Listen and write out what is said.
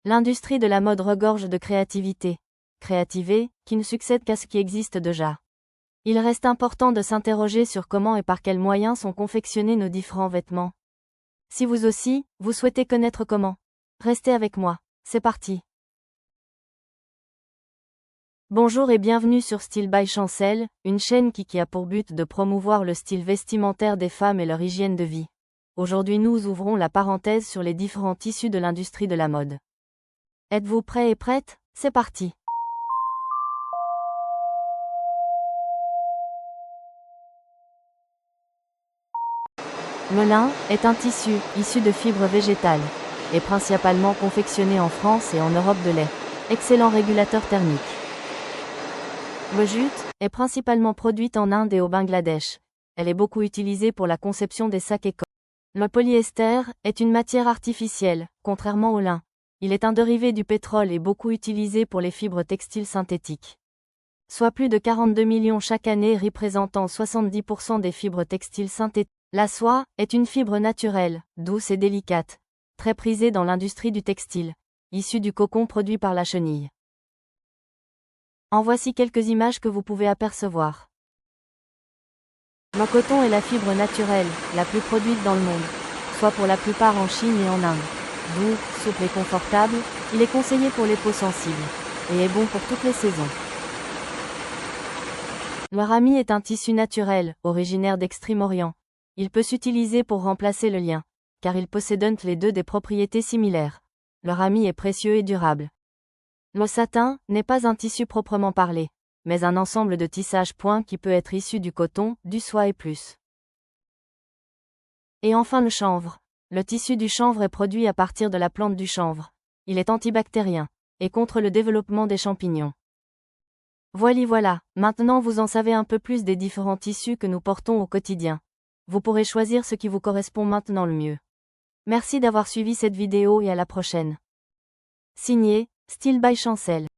L'industrie de la mode regorge de créativité. Créativité, qui ne succède qu'à ce qui existe déjà. Il reste important de s'interroger sur comment et par quels moyens sont confectionnés nos différents vêtements. Si vous aussi, vous souhaitez connaître comment, restez avec moi. C'est parti. Bonjour et bienvenue sur Style by Chancel, une chaîne qui a pour but de promouvoir le style vestimentaire des femmes et leur hygiène de vie. Aujourd'hui nous ouvrons la parenthèse sur les différents tissus de l'industrie de la mode. Êtes-vous prêts et prêtes? C'est parti. Le lin est un tissu issu de fibres végétales et principalement confectionné en France et en Europe de l'Est. Excellent régulateur thermique. Le jute est principalement produite en Inde et au Bangladesh. Elle est beaucoup utilisée pour la conception des sacs et coques. Le polyester est une matière artificielle, contrairement au lin. Il est un dérivé du pétrole et beaucoup utilisé pour les fibres textiles synthétiques. Soit plus de 42 millions chaque année représentant 70% des fibres textiles synthétiques. La soie est une fibre naturelle, douce et délicate, très prisée dans l'industrie du textile, issue du cocon produit par la chenille. En voici quelques images que vous pouvez apercevoir. Le coton est la fibre naturelle, la plus produite dans le monde, soit pour la plupart en Chine et en Inde. Doux, souple et confortable, il est conseillé pour les peaux sensibles, et est bon pour toutes les saisons. Le rami est un tissu naturel, originaire d'Extrême-Orient. Il peut s'utiliser pour remplacer le lin, car ils possèdent les deux des propriétés similaires. Le rami est précieux et durable. Le satin n'est pas un tissu proprement parlé, mais un ensemble de tissages point qui peut être issu du coton, du soie et plus. Et enfin le chanvre. Le tissu du chanvre est produit à partir de la plante du chanvre. Il est antibactérien, et contre le développement des champignons. Voilà, maintenant vous en savez un peu plus des différents tissus que nous portons au quotidien. Vous pourrez choisir ce qui vous correspond maintenant le mieux. Merci d'avoir suivi cette vidéo et à la prochaine. Signé, Style by Chancel.